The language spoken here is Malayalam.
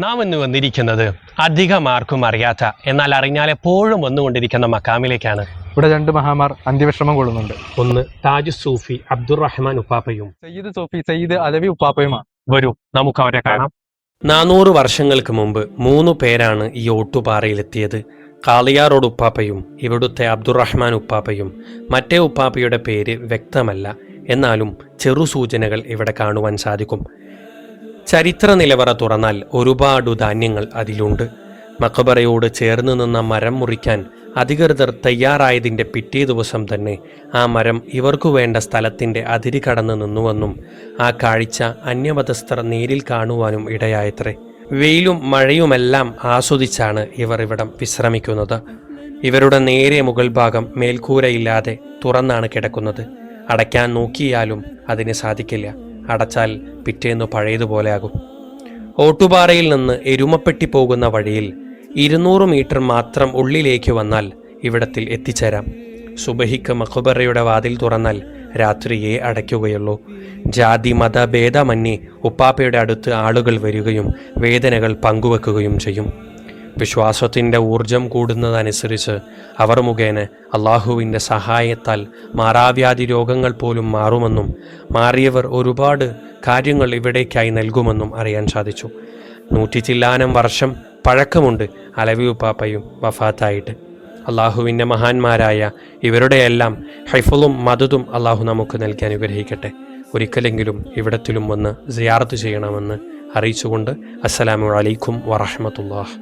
നാം ഇന്ന് വന്നിരിക്കുന്നത് അധികം ആർക്കും അറിയാത്ത എന്നാൽ അറിഞ്ഞാൽ എപ്പോഴും വന്നുകൊണ്ടിരിക്കുന്ന മക്കാമിലേക്കാണ്. ഇവിടെ രണ്ട് മഹാമാർ അന്ത്യവിശ്രമം കൊള്ളുന്നുണ്ട്. ഒന്ന് താജ് സൂഫി അബ്ദുറഹ്മാൻ ഉപ്പാപ്പയും സയ്യിദ് സൂഫി സയ്യിദ് അലവി ഉപ്പാപ്പയുമാണ്. വരൂ നമുക്ക് അവരെ കാണാം. 400 വർഷങ്ങൾക്ക് മുമ്പ് 3 പേരാണ് ഈ ഓട്ടുപാറയിലെത്തിയത്. കാളിയാറോട് ഉപ്പാപ്പയും ഇവിടുത്തെ അബ്ദുറഹ്മാൻ ഉപ്പാപ്പയും. മറ്റേ ഉപ്പാപ്പയുടെ പേര് വ്യക്തമല്ല, എന്നാലും ചെറു സൂചനകൾ ഇവിടെ കാണുവാൻ സാധിക്കും. ചരിത്ര നിലവറ തുറന്നാൽ ഒരുപാട് ധാന്യങ്ങൾ അതിലുണ്ട്. മഖബറയോട് ചേർന്ന് നിന്ന മരം മുറിക്കാൻ അധികൃതർ തയ്യാറായതിൻ്റെ പിറ്റേ ദിവസം തന്നെ ആ മരം ഇവർക്കു വേണ്ട സ്ഥലത്തിൻ്റെ അതിരി കടന്നു നിന്നുവെന്നും ആ കാഴ്ച അന്യമതസ്ഥർ നേരിൽ കാണുവാനും ഇടയായത്രേ. വെയിലും മഴയുമെല്ലാം ആസ്വദിച്ചാണ് ഇവർ ഇവിടം വിശ്രമിക്കുന്നത്. ഇവരുടെ നേരെ മുകൾ ഭാഗം മേൽക്കൂരയില്ലാതെ തുറന്നാണ് കിടക്കുന്നത്. അടയ്ക്കാൻ നോക്കിയാലും അതിന് സാധിക്കില്ല. അടച്ചാൽ പിറ്റേന്ന് പഴയതുപോലെ ആകും. ഓട്ടുപാറയിൽ നിന്ന് എരുമപ്പെട്ടി പോകുന്ന വഴിയിൽ 200 മീറ്റർ മാത്രം ഉള്ളിലേക്ക് വന്നാൽ ഇവിടത്തിൽ എത്തിച്ചേരാം. സുബഹിക്ക് മഖബറയുടെ വാതിൽ തുറന്നാൽ രാത്രിയെ അടയ്ക്കുകയുള്ളൂ. ജാതി മത ഭേദമന്യേ ഉപ്പാപ്പയുടെ അടുത്ത് ആളുകൾ വരികയും വേദനകൾ പങ്കുവെക്കുകയും ചെയ്യും. വിശ്വാസത്തിൻ്റെ ഊർജം കൂടുന്നതനുസരിച്ച് അവർ മുഖേന അള്ളാഹുവിൻ്റെ സഹായത്താൽ മാറാവ്യാധി രോഗങ്ങൾ പോലും മാറുമെന്നും മാറിയവർ ഒരുപാട് കാര്യങ്ങൾ ഇവിടേക്കായി നൽകുമെന്നും അറിയാൻ സാധിച്ചു. 100 ചില്ലാനം വർഷം പഴക്കമുണ്ട് അലവി ഉപ്പാപ്പയും വഫാത്തായിട്ട്. അള്ളാഹുവിൻ്റെ മഹാന്മാരായ ഇവരുടെയെല്ലാം ഹൈഫുളും മദതും അള്ളാഹു നമുക്ക് നൽകാൻ അനുഗ്രഹിക്കട്ടെ. ഒരിക്കലെങ്കിലും ഇവിടത്തിലും വന്ന് സിയാറത്ത് ചെയ്യണമെന്ന് അറിയിച്ചുകൊണ്ട് അസ്സലാമു അലൈക്കും വറഹ്മത്തുള്ളാഹി.